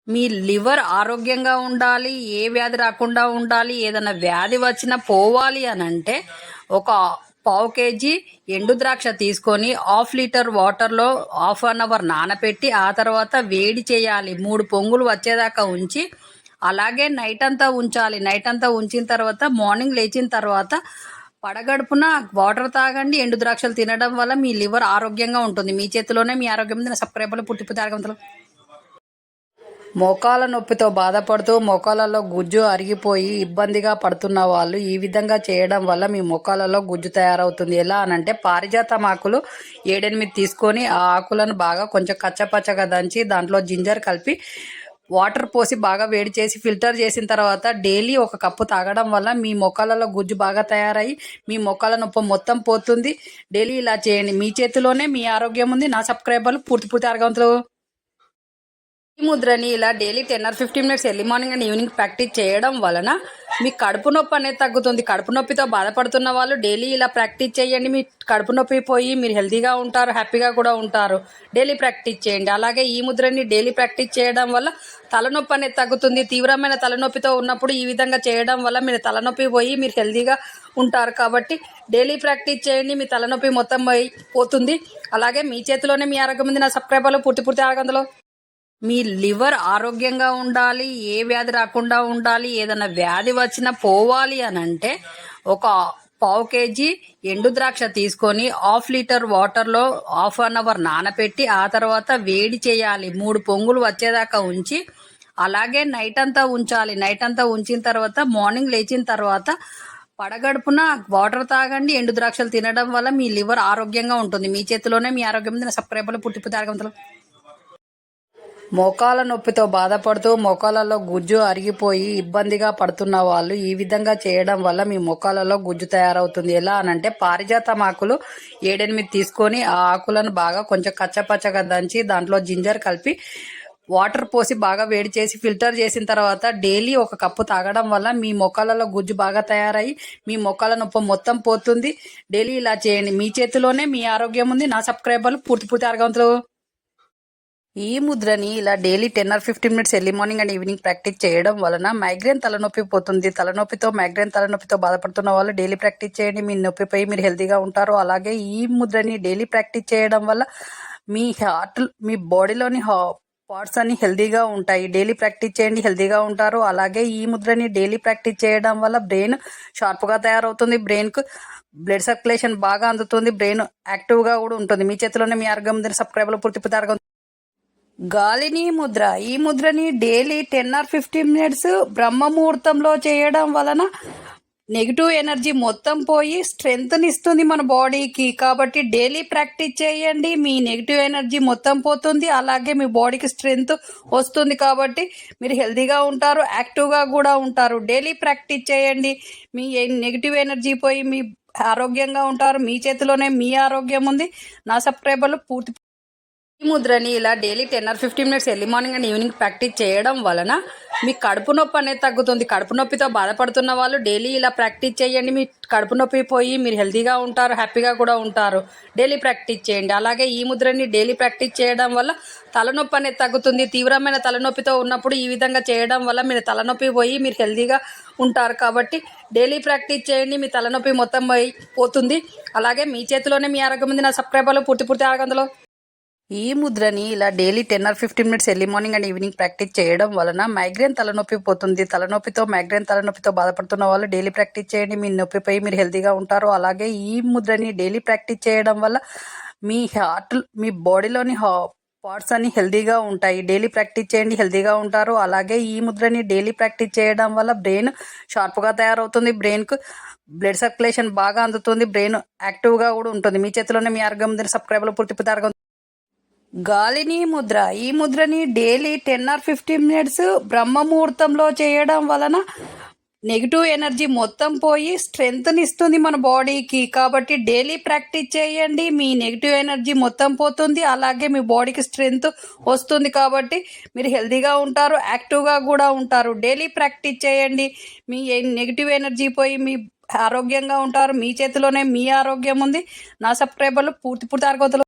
మీ liver ఆరోగ్యంగా ఉండాలి, ఏ వ్యాధి రాకుండా ఉండాలి, ఏదైనా వ్యాధి వచ్చినా పోవాలి అని అంటే ఒక పావు కేజీ ఎండు ద్రాక్ష తీసుకొని హాఫ్ లీటర్ వాటర్లో హాఫ్ అన్ అవర్ నానబెట్టి ఆ తర్వాత వేడి చేయాలి. 3 పొంగులు వచ్చేదాకా ఉంచి అలాగే నైట్ అంతా ఉంచాలి. నైట్ అంతా ఉంచిన తర్వాత మార్నింగ్ లేచిన తర్వాత పడగడుపున వాటర్ తాగండి. ఎండు ద్రాక్షలు తినడం వల్ల మీ లివర్ ఆరోగ్యంగా ఉంటుంది. మీ చేతిలోనే మీ ఆరోగ్యం ఉంది. నా సబ్స్క్రైబర్లు పుట్టిపోతే ఆరోగ్యవంతులు. మోకాల నొప్పితో బాధపడుతూ మోకాలలో గుజ్జు అరిగిపోయి ఇబ్బందిగా పడుతున్న వాళ్ళు ఈ విధంగా చేయడం వల్ల మీ మోకాలలో గుజ్జు తయారవుతుంది. ఎలా అనంటే పారిజాతం ఆకులు 7-8 తీసుకొని ఆ ఆకులను బాగా కొంచెం కచ్చపచ్చగా దంచి దాంట్లో జింజర్ కలిపి వాటర్ పోసి బాగా వేడి చేసి ఫిల్టర్ చేసిన తర్వాత డైలీ 1 కప్పు తాగడం వల్ల మీ మొక్కలలో గుజ్జు బాగా తయారయ్యి మీ మొక్కల నొప్పి మొత్తం పోతుంది. డైలీ ఇలా చేయండి. మీ చేతిలోనే మీ ఆరోగ్యం ఉంది. నా సబ్స్క్రైబర్లు పూర్తి ఆరోగ్యవంతులు. ఈ ముద్రని ఇలా daily 10 or 15 minutes early morning and evening practice చేయడం వలన మీ కడుపు నొప్పి అనేది తగ్గుతుంది. కడుపు నొప్పితో బాధపడుతున్న వాళ్ళు డైలీ ఇలా ప్రాక్టీస్ చేయండి. మీ కడుపు నొప్పి పోయి మీరు హెల్తీగా ఉంటారు, హ్యాపీగా కూడా ఉంటారు. డైలీ ప్రాక్టీస్ చేయండి. అలాగే ఈ ముద్రని డైలీ ప్రాక్టీస్ చేయడం వల్ల తలనొప్పి అనేది తగ్గుతుంది. తీవ్రమైన తలనొప్పితో ఉన్నప్పుడు ఈ విధంగా చేయడం వల్ల మీరు తలనొప్పి పోయి మీరు హెల్తీగా ఉంటారు. కాబట్టి డైలీ ప్రాక్టీస్ చేయండి. మీ తలనొప్పి మొత్తం పోతుంది. అలాగే మీ చేతిలోనే మీ ఆరోగ్యం ఉంది. నా సబ్స్క్రైబర్లు పూర్తి ఆరోగ్యంలో. మీ లివర్ ఆరోగ్యంగా ఉండాలి, ఏ వ్యాధి రాకుండా ఉండాలి, ఏదైనా వ్యాధి వచ్చినా పోవాలి అని అంటే ఒక పావు కేజీ ఎండు ద్రాక్ష తీసుకొని హాఫ్ లీటర్ వాటర్లో హాఫ్ అన్ అవర్ నానబెట్టి ఆ తర్వాత వేడి చేయాలి. 3 పొంగులు వచ్చేదాకా ఉంచి అలాగే నైట్ అంతా ఉంచాలి. నైట్ అంతా ఉంచిన తర్వాత మార్నింగ్ లేచిన తర్వాత పడగడుపున వాటర్ తాగండి. ఎండు ద్రాక్షలు తినడం వల్ల మీ లివర్ ఆరోగ్యంగా ఉంటుంది. మీ చేతిలోనే మీ ఆరోగ్యం ఉంది. నా సబ్స్క్రైబర్లు పుట్టిపోతే ఆరోగ్యవంతులు. మోకాల నొప్పితో బాధపడుతూ మోకాలలో గుజ్జు అరిగిపోయి ఇబ్బందిగా పడుతున్న వాళ్ళు ఈ విధంగా చేయడం వల్ల మీ మోకాలలో గుజ్జు తయారవుతుంది. ఎలా అనంటే పారిజాతం ఆకులు 7-8 తీసుకొని ఆ ఆకులను బాగా కొంచెం కచ్చపచ్చగా దంచి దాంట్లో జింజర్ కలిపి వాటర్ పోసి బాగా వేడి చేసి ఫిల్టర్ చేసిన తర్వాత డైలీ 1 కప్పు తాగడం వల్ల మీ మొక్కలలో గుజ్జు బాగా తయారయ్యి మీ మొక్కల నొప్పి మొత్తం పోతుంది. డైలీ ఇలా చేయండి. మీ చేతిలోనే మీ ఆరోగ్యం ఉంది. నా సబ్స్క్రైబర్లు పూర్తి ఆరోగ్యవంతులు. ఈ ముద్రని ఇలా daily 10 or 15 minutes early morning and evening practice చేయడం వలన మైగ్రేన్ తలనొప్పి పోతుంది. మైగ్రేన్ తలనొప్పితో బాధపడుతున్న వాళ్ళు డైలీ ప్రాక్టీస్ చేయండి. మీ నొప్పిపై మీరు హెల్తీగా ఉంటారు. అలాగే ఈ ముద్రని డైలీ ప్రాక్టీస్ చేయడం వల్ల మీ బాడీలోని పార్ట్స్ అన్ని హెల్తీగా ఉంటాయి. డైలీ ప్రాక్టీస్ చేయండి, హెల్తీగా ఉంటారు. అలాగే ఈ ముద్రని డైలీ ప్రాక్టీస్ చేయడం వల్ల బ్రెయిన్ షార్ప్గా తయారవుతుంది. బ్రెయిన్కు బ్లడ్ సర్క్యులేషన్ బాగా అందుతుంది. బ్రెయిన్ యాక్టివ్గా కూడా ఉంటుంది. మీ చేతిలోనే మీ ఆరోగ్యం ఉంది. సబ్స్క్రైబర్లు పూర్తి ఆరోగ్యం. గాలిని ముద్ర. ఈ ముద్రని డైలీ 10 or 15 మినిట్స్ బ్రహ్మ ముహూర్తంలో చేయడం వలన నెగిటివ్ ఎనర్జీ మొత్తం పోయి స్ట్రెంగ్త్ని ఇస్తుంది మన బాడీకి. కాబట్టి డైలీ ప్రాక్టీస్ చేయండి. మీ నెగిటివ్ ఎనర్జీ మొత్తం పోతుంది. అలాగే మీ బాడీకి స్ట్రెంగ్త్ వస్తుంది. కాబట్టి మీరు హెల్తీగా ఉంటారు, యాక్టివ్గా కూడా ఉంటారు. డైలీ ప్రాక్టీస్ చేయండి. మీ నెగిటివ్ ఎనర్జీ పోయి మీ ఆరోగ్యంగా ఉంటారు. మీ చేతిలోనే మీ ఆరోగ్యం ఉంది. నా సబ్స్క్రైబర్లు పూర్తి. ఈ ముద్రని ఇలా daily 10 or 15 minutes early morning and evening practice చేయడం వలన మీ కడుపు నొప్పి అనేది తగ్గుతుంది. కడుపు నొప్పితో బాధపడుతున్న వాళ్ళు డైలీ ఇలా ప్రాక్టీస్ చేయండి. మీ కడుపు నొప్పి పోయి మీరు హెల్తీగా ఉంటారు, హ్యాపీగా కూడా ఉంటారు. డైలీ ప్రాక్టీస్ చేయండి. అలాగే ఈ ముద్రని డైలీ ప్రాక్టీస్ చేయడం వల్ల తలనొప్పి అనేది తగ్గుతుంది. తీవ్రమైన తలనొప్పితో ఉన్నప్పుడు ఈ విధంగా చేయడం వల్ల మీరు తలనొప్పి పోయి మీరు హెల్తీగా ఉంటారు. కాబట్టి డైలీ ప్రాక్టీస్ చేయండి. మీ తలనొప్పి మొత్తం పోతుంది. అలాగే మీ చేతిలోనే మీ ఆరోగ్యం ఉంది. నా సబ్స్క్రైబర్లు పూర్తి ఆరోగ్యంలో. ఈ ముద్రని ఇలా daily 10 or 15 minutes early morning and evening practice చేయడం వలన మైగ్రేన్ తలనొప్పి పోతుంది. మైగ్రేన్ తలనొప్పితో బాధపడుతున్న వాళ్ళు డైలీ ప్రాక్టీస్ చేయండి. మీ నొప్పిపై మీరు హెల్తీగా ఉంటారు. అలాగే ఈ ముద్రని డైలీ ప్రాక్టీస్ చేయడం వల్ల మీ బాడీలోని పార్ట్స్ అన్ని హెల్తీగా ఉంటాయి. డైలీ ప్రాక్టీస్ చేయండి, హెల్తీగా ఉంటారు. అలాగే ఈ ముద్రని డైలీ ప్రాక్టీస్ చేయడం వల్ల బ్రెయిన్ షార్ప్గా తయారవుతుంది. బ్రెయిన్కు బ్లడ్ సర్క్యులేషన్ బాగా అందుతుంది. బ్రెయిన్ యాక్టివ్గా కూడా ఉంటుంది. మీ చేతిలోనే మీ ఆరోగ్యం ఉంది. సబ్స్క్రైబర్లు పూర్తి ఆరోగ్యం. గాలిని ముద్ర. ఈ ముద్రని డైలీ 10 or 15 మినిట్స్ బ్రహ్మ ముహూర్తంలో చేయడం వలన నెగిటివ్ ఎనర్జీ మొత్తం పోయి స్ట్రెంగ్త్ని ఇస్తుంది మన బాడీకి. కాబట్టి డైలీ ప్రాక్టీస్ చేయండి. మీ నెగిటివ్ ఎనర్జీ మొత్తం పోతుంది. అలాగే మీ బాడీకి స్ట్రెంగ్త్ వస్తుంది. కాబట్టి మీరు హెల్తీగా ఉంటారు, యాక్టివ్గా కూడా ఉంటారు. డైలీ ప్రాక్టీస్ చేయండి. మీ నెగిటివ్ ఎనర్జీ పోయి మీ ఆరోగ్యంగా ఉంటారు. మీ చేతిలోనే మీ ఆరోగ్యం ఉంది. నా సబ్స్క్రైబర్లు పూర్తి ఆరోగ్యవంతులు.